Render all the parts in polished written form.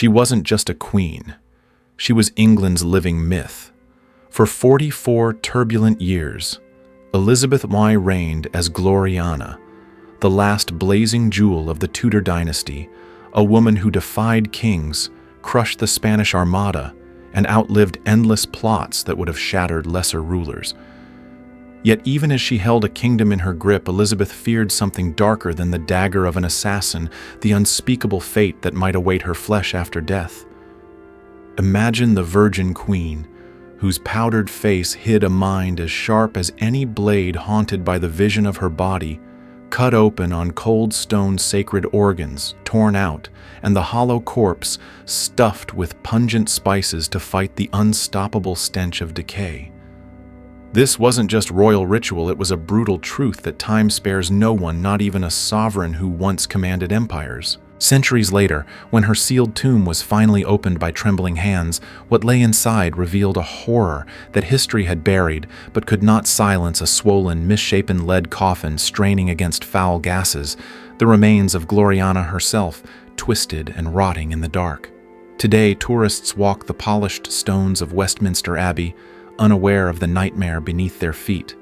She wasn't just a queen. She was England's living myth. For 44 turbulent years, Elizabeth I reigned as Gloriana, the last blazing jewel of the Tudor dynasty, a woman who defied kings, crushed the Spanish Armada, and outlived endless plots that would have shattered lesser rulers. Yet even as she held a kingdom in her grip, Elizabeth feared something darker than the dagger of an assassin, the unspeakable fate that might await her flesh after death. Imagine the Virgin Queen, whose powdered face hid a mind as sharp as any blade haunted by the vision of her body, cut open on cold stone sacred organs, torn out, and the hollow corpse stuffed with pungent spices to fight the unstoppable stench of decay. This wasn't just royal ritual, it was a brutal truth that time spares no one, not even a sovereign who once commanded empires. Centuries later, when her sealed tomb was finally opened by trembling hands, what lay inside revealed a horror that history had buried but could not silence a swollen, misshapen lead coffin straining against foul gases, the remains of Gloriana herself, twisted and rotting in the dark. Today, tourists walk the polished stones of Westminster Abbey, unaware of the nightmare beneath their feet.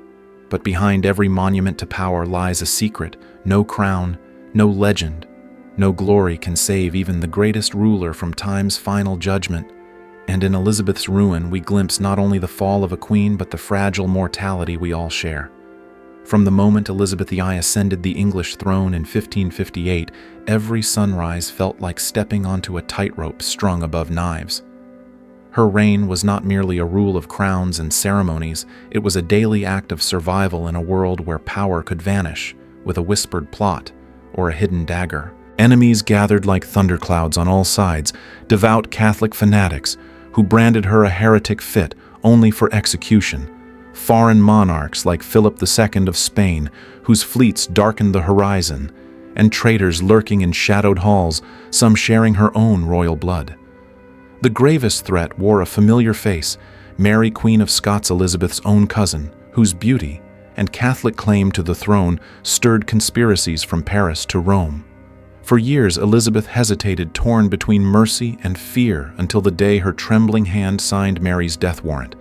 But behind every monument to power lies a secret: no crown, no legend, no glory can save even the greatest ruler from time's final judgment. And in Elizabeth's ruin, we glimpse not only the fall of a queen, but the fragile mortality we all share. From the moment ElizabethI ascended the English throne in 1558, every sunrise felt like stepping onto a tightrope strung above knives. Her reign was not merely a rule of crowns and ceremonies, it was a daily act of survival in a world where power could vanish with a whispered plot or a hidden dagger. Enemies gathered like thunderclouds on all sides, devout Catholic fanatics who branded her a heretic fit only for execution, foreign monarchs like Philip II of Spain, whose fleets darkened the horizon, and traitors lurking in shadowed halls, some sharing her own royal blood. The gravest threat wore a familiar face: Mary, Queen of Scots, Elizabeth's own cousin, whose beauty and Catholic claim to the throne stirred conspiracies from Paris to Rome. For years, Elizabeth hesitated, torn between mercy and fear, until the day her trembling hand signed Mary's death warrant.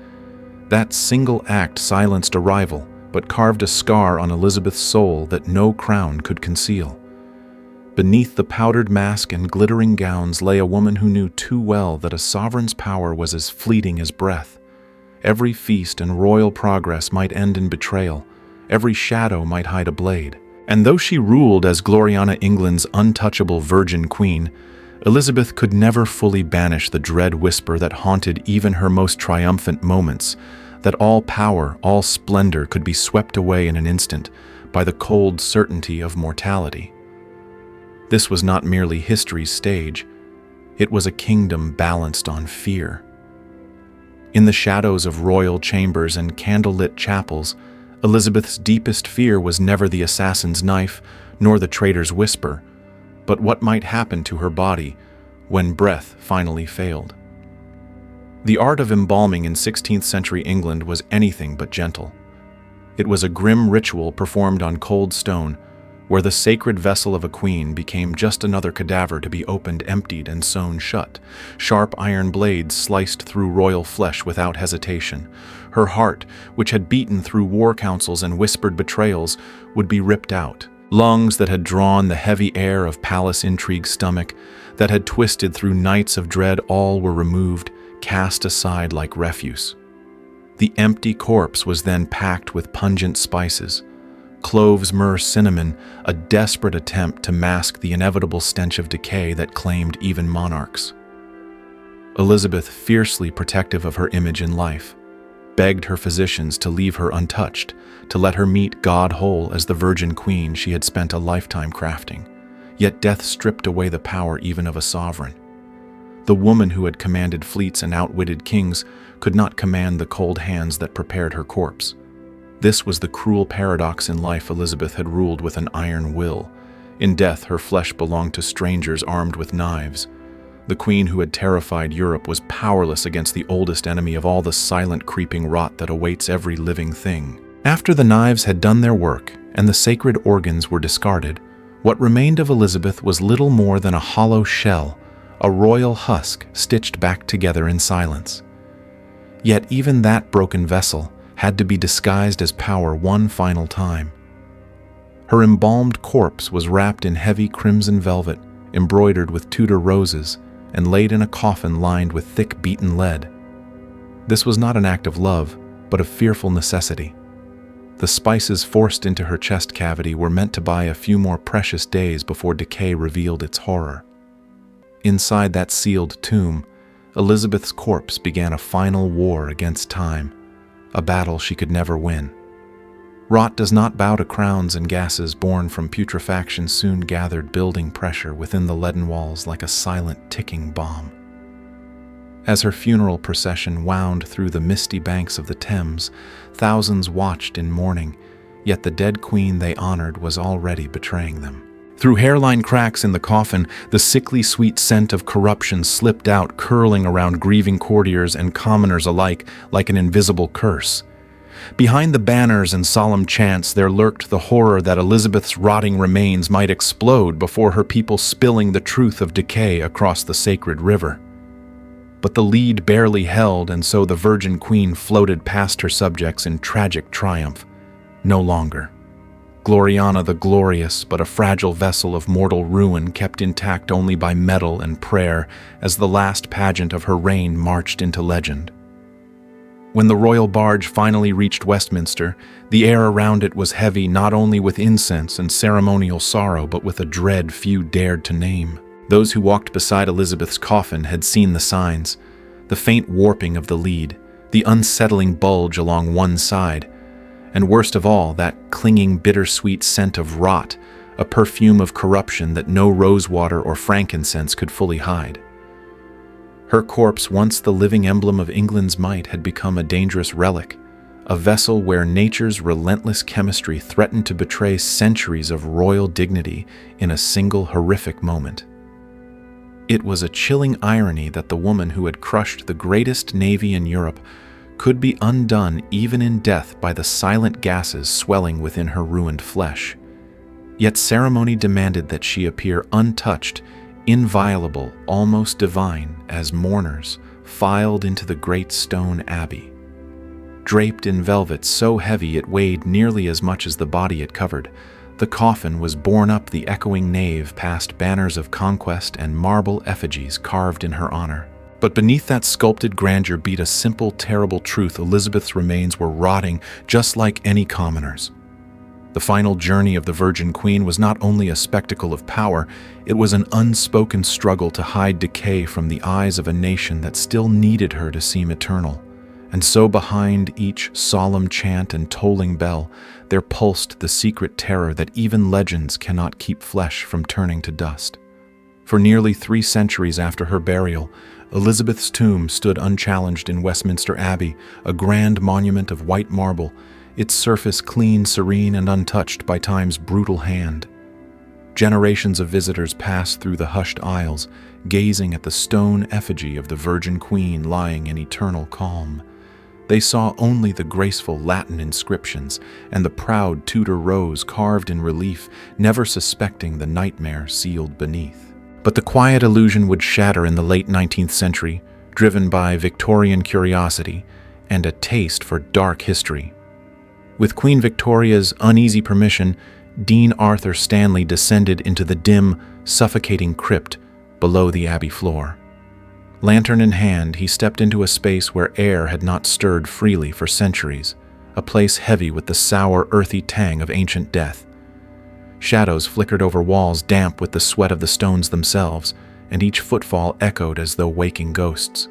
That single act silenced a rival, but carved a scar on Elizabeth's soul that no crown could conceal. Beneath the powdered mask and glittering gowns lay a woman who knew too well that a sovereign's power was as fleeting as breath. Every feast and royal progress might end in betrayal. Every shadow might hide a blade. And though she ruled as Gloriana, England's untouchable Virgin Queen, Elizabeth could never fully banish the dread whisper that haunted even her most triumphant moments, that all power, all splendor could be swept away in an instant by the cold certainty of mortality. This was not merely history's stage, it was a kingdom balanced on fear. In the shadows of royal chambers and candlelit chapels, Elizabeth's deepest fear was never the assassin's knife, nor the traitor's whisper, but what might happen to her body when breath finally failed. The art of embalming in 16th century England was anything but gentle. It was a grim ritual performed on cold stone, where the sacred vessel of a queen became just another cadaver to be opened, emptied, and sewn shut. Sharp iron blades sliced through royal flesh without hesitation. Her heart, which had beaten through war councils and whispered betrayals, would be ripped out. Lungs that had drawn the heavy air of palace intrigue, stomach that had twisted through nights of dread, all were removed, cast aside like refuse. The empty corpse was then packed with pungent spices. Cloves, myrrh, cinnamon, a desperate attempt to mask the inevitable stench of decay that claimed even monarchs. Elizabeth, fiercely protective of her image in life, begged her physicians to leave her untouched, to let her meet God whole as the Virgin Queen she had spent a lifetime crafting. Yet death stripped away the power even of a sovereign. The woman who had commanded fleets and outwitted kings could not command the cold hands that prepared her corpse. This was the cruel paradox in life. Elizabeth had ruled with an iron will. In death, her flesh belonged to strangers armed with knives. The queen who had terrified Europe was powerless against the oldest enemy of all, the silent creeping rot that awaits every living thing. After the knives had done their work and the sacred organs were discarded, what remained of Elizabeth was little more than a hollow shell, a royal husk stitched back together in silence. Yet even that broken vessel had to be disguised as power one final time. Her embalmed corpse was wrapped in heavy crimson velvet, embroidered with Tudor roses, and laid in a coffin lined with thick beaten lead. This was not an act of love, but of fearful necessity. The spices forced into her chest cavity were meant to buy a few more precious days before decay revealed its horror. Inside that sealed tomb, Elizabeth's corpse began a final war against time, a battle she could never win. Rot does not bow to crowns, and gases born from putrefaction soon gathered building pressure within the leaden walls like a silent ticking bomb. As her funeral procession wound through the misty banks of the Thames, thousands watched in mourning, yet the dead queen they honored was already betraying them. Through hairline cracks in the coffin, the sickly sweet scent of corruption slipped out, curling around grieving courtiers and commoners alike like an invisible curse. Behind the banners and solemn chants there lurked the horror that Elizabeth's rotting remains might explode before her people, spilling the truth of decay across the sacred river. But the lead barely held, and so the Virgin Queen floated past her subjects in tragic triumph. No longer. Gloriana the Glorious, but a fragile vessel of mortal ruin kept intact only by metal and prayer as the last pageant of her reign marched into legend. When the royal barge finally reached Westminster, the air around it was heavy not only with incense and ceremonial sorrow, but with a dread few dared to name. Those who walked beside Elizabeth's coffin had seen the signs: the faint warping of the lead, the unsettling bulge along one side, and worst of all, that clinging bittersweet scent of rot, a perfume of corruption that no rosewater or frankincense could fully hide. Her corpse, once the living emblem of England's might, had become a dangerous relic, a vessel where nature's relentless chemistry threatened to betray centuries of royal dignity in a single horrific moment. It was a chilling irony that the woman who had crushed the greatest navy in Europe could be undone even in death by the silent gases swelling within her ruined flesh. Yet ceremony demanded that she appear untouched, inviolable, almost divine, as mourners filed into the great stone abbey. Draped in velvet so heavy it weighed nearly as much as the body it covered, the coffin was borne up the echoing nave past banners of conquest and marble effigies carved in her honor. But beneath that sculpted grandeur beat a simple, terrible truth: Elizabeth's remains were rotting just like any commoner's. The final journey of the Virgin Queen was not only a spectacle of power, it was an unspoken struggle to hide decay from the eyes of a nation that still needed her to seem eternal. And so behind each solemn chant and tolling bell, there pulsed the secret terror that even legends cannot keep flesh from turning to dust. For nearly 3 centuries after her burial, Elizabeth's tomb stood unchallenged in Westminster Abbey, a grand monument of white marble, its surface clean, serene, and untouched by time's brutal hand. Generations of visitors passed through the hushed aisles, gazing at the stone effigy of the Virgin Queen lying in eternal calm. They saw only the graceful Latin inscriptions and the proud Tudor rose carved in relief, never suspecting the nightmare sealed beneath. But the quiet illusion would shatter in the late 19th century, driven by Victorian curiosity and a taste for dark history. With Queen Victoria's uneasy permission, Dean Arthur Stanley descended into the dim, suffocating crypt below the abbey floor. Lantern in hand, he stepped into a space where air had not stirred freely for centuries, a place heavy with the sour, earthy tang of ancient death. Shadows flickered over walls damp with the sweat of the stones themselves, and each footfall echoed as though waking ghosts.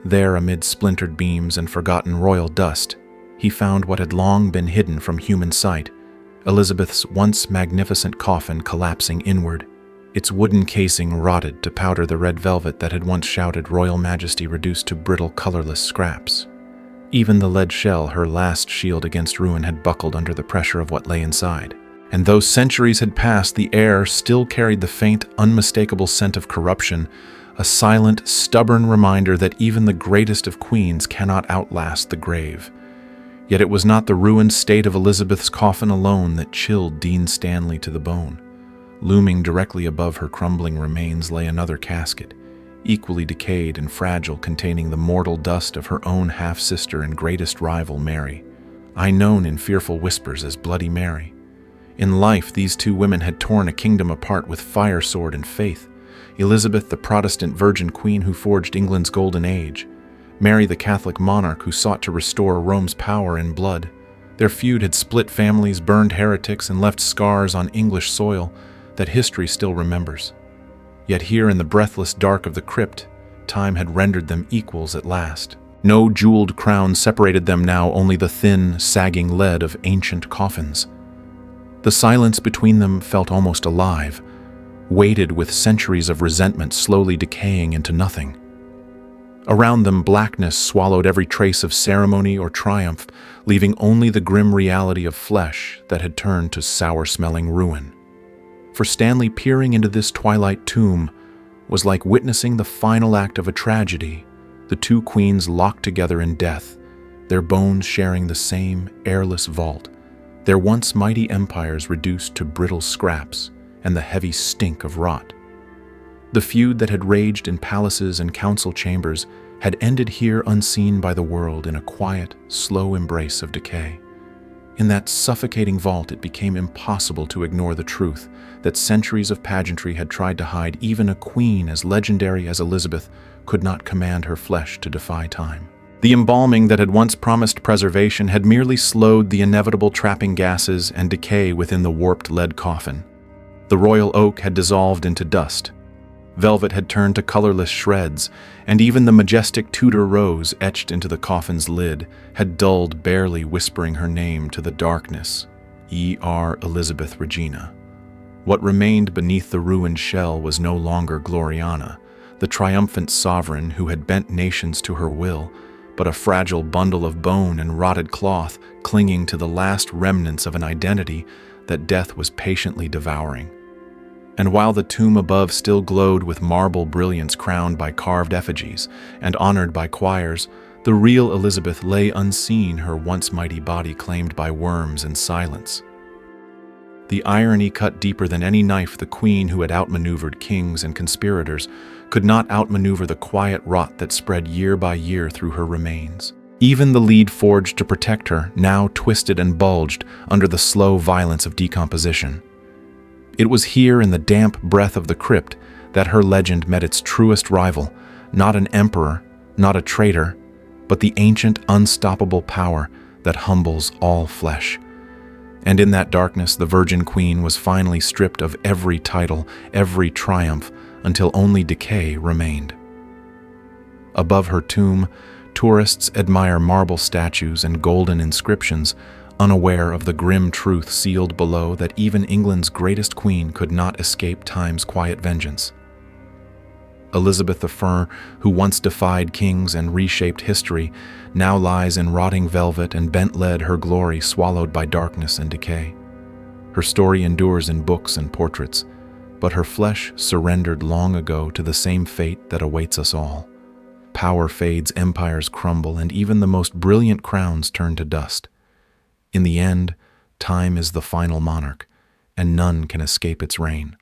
There, amid splintered beams and forgotten royal dust, he found what had long been hidden from human sight: Elizabeth's once magnificent coffin collapsing inward, its wooden casing rotted to powder the red velvet that had once shouted royal majesty reduced to brittle, colorless scraps. Even the lead shell, her last shield against ruin, had buckled under the pressure of what lay inside. And though centuries had passed, the air still carried the faint, unmistakable scent of corruption, a silent, stubborn reminder that even the greatest of queens cannot outlast the grave. Yet it was not the ruined state of Elizabeth's coffin alone that chilled Dean Stanley to the bone. Looming directly above her crumbling remains lay another casket, equally decayed and fragile, containing the mortal dust of her own half-sister and greatest rival, Mary, known in fearful whispers as Bloody Mary. In life, these two women had torn a kingdom apart with fire, sword, and faith. Elizabeth, the Protestant virgin queen who forged England's golden age. Mary, the Catholic monarch who sought to restore Rome's power in blood. Their feud had split families, burned heretics, and left scars on English soil that history still remembers. Yet here in the breathless dark of the crypt, time had rendered them equals at last. No jeweled crown separated them now, only the thin, sagging lead of ancient coffins. The silence between them felt almost alive, weighted with centuries of resentment slowly decaying into nothing. Around them, blackness swallowed every trace of ceremony or triumph, leaving only the grim reality of flesh that had turned to sour-smelling ruin. For Stanley, peering into this twilight tomb was like witnessing the final act of a tragedy, the two queens locked together in death, their bones sharing the same airless vault, their once mighty empires reduced to brittle scraps and the heavy stink of rot. The feud that had raged in palaces and council chambers had ended here unseen by the world in a quiet, slow embrace of decay. In that suffocating vault, it became impossible to ignore the truth that centuries of pageantry had tried to hide. Even a queen as legendary as Elizabeth could not command her flesh to defy time. The embalming that had once promised preservation had merely slowed the inevitable trapping gases and decay within the warped lead coffin. The royal oak had dissolved into dust. Velvet had turned to colorless shreds, and even the majestic Tudor rose etched into the coffin's lid had dulled, barely whispering her name to the darkness, E.R. Elizabeth Regina. What remained beneath the ruined shell was no longer Gloriana, the triumphant sovereign who had bent nations to her will, but a fragile bundle of bone and rotted cloth clinging to the last remnants of an identity that death was patiently devouring. And while the tomb above still glowed with marble brilliance crowned by carved effigies and honored by choirs, the real Elizabeth lay unseen, her once mighty body claimed by worms and silence. The irony cut deeper than any knife. The queen who had outmaneuvered kings and conspirators could not outmaneuver the quiet rot that spread year by year through her remains. Even the lead forged to protect her now twisted and bulged under the slow violence of decomposition. It was here in the damp breath of the crypt that her legend met its truest rival, not an emperor, not a traitor, but the ancient, unstoppable power that humbles all flesh. And in that darkness, the Virgin Queen was finally stripped of every title, every triumph, until only decay remained. Above her tomb, tourists admire marble statues and golden inscriptions, unaware of the grim truth sealed below that even England's greatest queen could not escape time's quiet vengeance. Elizabeth I, who once defied kings and reshaped history, now lies in rotting velvet and bent lead, her glory swallowed by darkness and decay. Her story endures in books and portraits, but her flesh surrendered long ago to the same fate that awaits us all. Power fades, empires crumble, and even the most brilliant crowns turn to dust. In the end, time is the final monarch, and none can escape its reign.